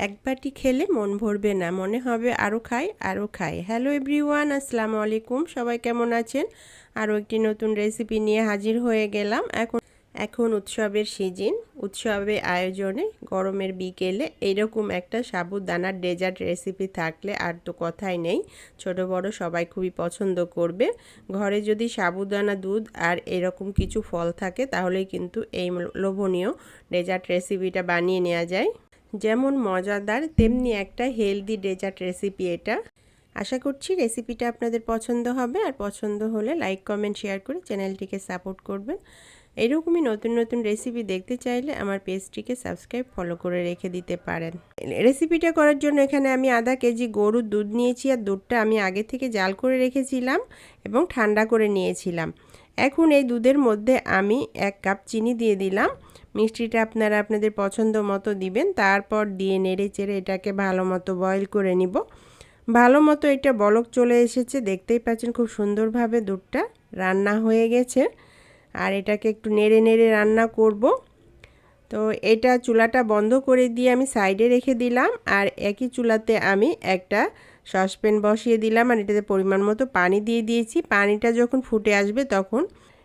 এক বাটি খেলে মন ভরবে না, মনে হবে আরও খাই আরও খাই। হ্যালো এভরিওয়ান, আসসালামু আলাইকুম। সবাই কেমন আছেন? আরও একটি নতুন রেসিপি নিয়ে হাজির হয়ে গেলাম। এখন উৎসবের সিজন, উৎসবে আয়োজনে গরমের বিকেলে এইরকম একটা সাবুদানার ডেজার্ট রেসিপি থাকলে আর তো কথাই নেই। ছোট বড় সবাই খুবই পছন্দ করবে। ঘরে যদি সাবুদানা দুধ আর এরকম কিছু ফল থাকে তাহলেই কিন্তু এই লোভনীয় ডেজার্ট রেসিপিটা বানিয়ে নেওয়া যায়। যেমন মজাদার তেমনি একটা হেলদি ডেজার্ট রেসিপি এটা। আশা করছি রেসিপিটা আপনাদের পছন্দ হবে, আর পছন্দ হলে লাইক কমেন্ট শেয়ার করে চ্যানেলটিকে সাপোর্ট করবেন। এরকমই নতুন নতুন রেসিপি দেখতে চাইলে আমার পেজটিকে সাবস্ক্রাইব ফলো করে রেখে দিতে পারেন। রেসিপিটা করার জন্য এখানে আমি আধা কেজি গরুর দুধ নিয়েছি, আর দুধটা আমি আগে থেকে জাল করে রেখেছিলাম এবং ঠান্ডা করে নিয়েছিলাম। এখন এই দুধের মধ্যে আমি 1 কাপ চিনি দিয়ে দিলাম। মিষ্টিটা আপনারা আপনাদের পছন্দ মতো দিবেন। তারপর দিয়ে নেড়ে চেড়ে এটাকে ভালো মতো বয়েল করে নিব। ভালো মতো এটা বলক চলে এসেছে, দেখতেই পাচ্ছেন খুব সুন্দরভাবে দুধটা রান্না হয়ে গেছে। আর এটাকে একটু নেড়ে নেড়ে রান্না করব। তো এটা চুলাটা বন্ধ করে দিয়ে আমি সাইডে রেখে দিলাম, আর একই চুলাতে আমি একটা সসপ্যান বসিয়ে দিলাম, আর এটাতে পরিমাণ মতো পানি দিয়ে দিয়েছি। পানিটা যখন ফুটে আসবে তখন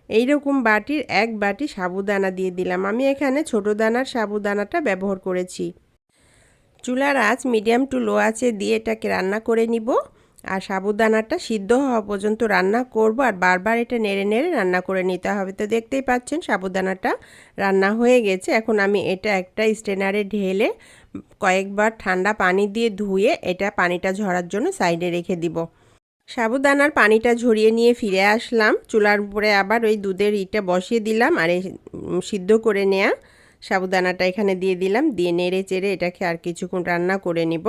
এইরকম বাটির 1 বাটি সাবুদানা দিয়ে দিলাম। আমি এখানে ছোট দানার সাবুদানাটা ব্যবহার করেছি। চুলার আঁচ মিডিয়াম টু লো আঁচে দিয়ে এটাকে রান্না করে নিব, আর সাবুদানাটা সিদ্ধ হওয়া পর্যন্ত রান্না করব, আর বারবার এটা নেড়ে নেড়ে রান্না করে নিতে হবে। তো দেখতেই পাচ্ছেন সাবুদানাটা রান্না হয়ে গেছে। এখন আমি এটা একটা স্ট্রেনারে ঢেলে কয়েকবার ঠান্ডা পানি দিয়ে ধুয়ে এটা পানিটা ঝরার জন্য সাইডে রেখে দিব। সাবুদানার পানিটা ঝরিয়ে নিয়ে ফিরে আসলাম। চুলার উপরে আবার ওই দুধের ইটা বসিয়ে দিলাম, আর এই সিদ্ধ করে নেওয়া সাবুদানাটা এখানে দিয়ে দিলাম। দিয়ে নেড়ে চেড়ে এটাকে আর কিছুক্ষণ রান্না করে নিব।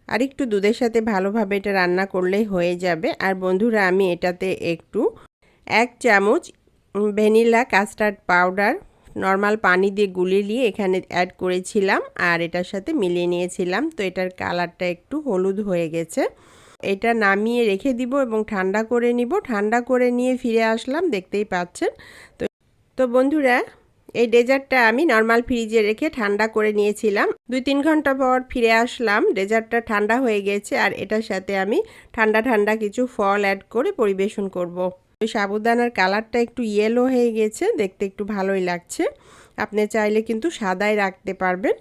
আর একটু দুধের সাথে ভালোভাবে এটা রান্না করলেই হয়ে যাবে। আর বন্ধুরা, আমি এটাতে একটু 1 চামচ ভ্যানিলা কাস্টার্ড পাউডার নর্মাল পানি দিয়ে গুলিয়ে নিয়ে এখানে অ্যাড করেছিলাম, আর এটার সাথে মিলিয়ে নিয়েছিলাম। তো এটার কালারটা একটু হলুদ হয়ে গেছে। এটা নামিয়ে রেখে দিব এবং ঠান্ডা করে নিব। ঠান্ডা করে নিয়ে ফিরে আসলাম, দেখতেই পাচ্ছেন। তো বন্ধুরা, এই ডেজার্টটা আমি নর্মাল ফ্রিজে রেখে ঠান্ডা করে নিয়েছিলাম। 2-3 ঘন্টা পর ফিরে আসলাম, ডেজার্টটা ঠান্ডা হয়ে গেছে। আর এটার সাথে আমি ঠান্ডা ঠান্ডা কিছু ফল অ্যাড করে পরিবেশন করব। ওই সাবুদানার কালারটা একটু ইয়েলো হয়ে গেছে, দেখতে একটু ভালোই লাগছে। আপনি চাইলে কিন্তু সাদাই রাখতে পারবেন।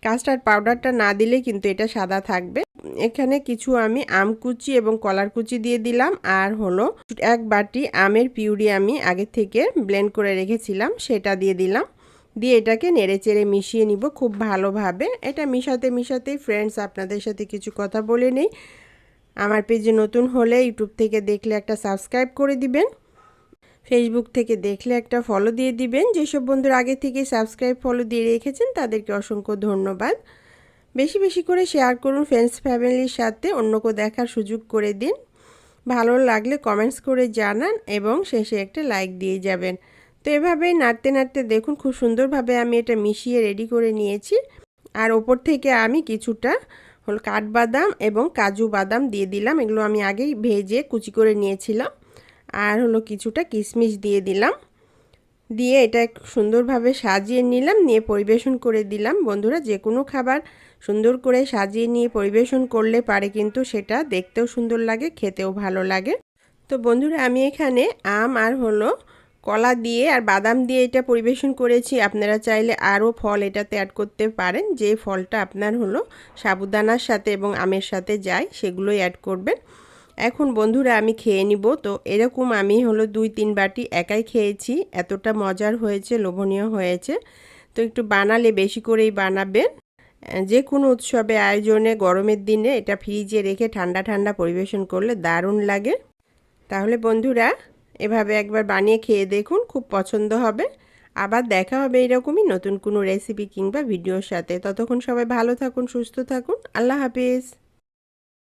কাস্টার্ড পাউডারটা না দিলে কিন্তু এটা সাদা থাকবে। এখানে কিছু আমি আম কুচি এবং কলার কুচি দিয়ে দিলাম, আর হলো 1 বাটি আমের পিউরি আমি আগে থেকে ব্লেন্ড করে রেখেছিলাম, সেটা দিয়ে দিলাম। দিয়ে এটাকে নেড়ে চেড়ে মিশিয়ে নিব খুব ভালোভাবে। এটা মিশাতে মিশাতেই ফ্রেন্ডস, আপনাদের সাথে কিছু কথা বলে নেই। আমার পেজে নতুন হলে ইউটিউব থেকে দেখলে একটা সাবস্ক্রাইব করে দিবেন, ফেসবুক থেকে দেখলে একটা ফলো দিয়ে দিবেন। যেসব বন্ধুরা আগে থেকে সাবস্ক্রাইব ফলো দিয়ে রেখেছেন তাদেরকে অসংখ্য ধন্যবাদ। বেশি বেশি করে শেয়ার করুন ফ্রেন্ডস ফ্যামিলির সাথে, অন্যকে দেখার সুযোগ করে দিন। ভালো লাগলে কমেন্টস করে জানান এবং শেষে একটা লাইক দিয়ে যাবেন। তো এভাবেই নাড়তে নাড়তে দেখুন খুব সুন্দরভাবে আমি এটা মিশিয়ে রেডি করে নিয়েছি। আর ওপর থেকে আমি কিছুটা হলো কাঠবাদাম এবং কাজু বাদাম দিয়ে দিলাম। এগুলো আমি আগেই ভেজে কুচি করে নিয়েছিলাম। আর হলো কিছুটা কিশমিশ দিয়ে দিলাম। দিয়ে এটা সুন্দরভাবে সাজিয়ে নিলাম, নিয়ে পরিবেশন করে দিলাম। বন্ধুরা, যে কোনো খাবার সুন্দর করে সাজিয়ে নিয়ে পরিবেশন করলে পারে কিন্তু সেটা দেখতেও সুন্দর লাগে, খেতেও ভালো লাগে। তো বন্ধুরা, আমি এখানে আম আর হলো কলা দিয়ে আর বাদাম দিয়ে এটা পরিবেশন করেছি। আপনারা চাইলে আরও ফল এটাতে অ্যাড করতে পারেন। যে ফলটা আপনার হলো সাবুদানার সাথে এবং আমের সাথে যায় সেগুলোই অ্যাড করবেন। এখন বন্ধুরা আমি খেয়ে নিব। তো এরকম আমি হলো 2-3 বাটি একাই খেয়েছি, এতটা মজার হয়েছে, লোভনীয় হয়েছে। তো একটু বানালে বেশি করেই বানাবেন। যে কোনো উৎসবে আয়োজনে গরমের দিনে এটা ফ্রিজে রেখে ঠান্ডা ঠান্ডা পরিবেশন করলে দারুণ লাগে। তাহলে বন্ধুরা, এভাবে একবার বানিয়ে খেয়ে দেখুন, খুব পছন্দ হবে। আবার দেখা হবে এরকমই নতুন কোনো রেসিপি কিংবা ভিডিওর সাথে। ততক্ষণ সবাই ভালো থাকুন, সুস্থ থাকুন। আল্লাহ হাফিজ।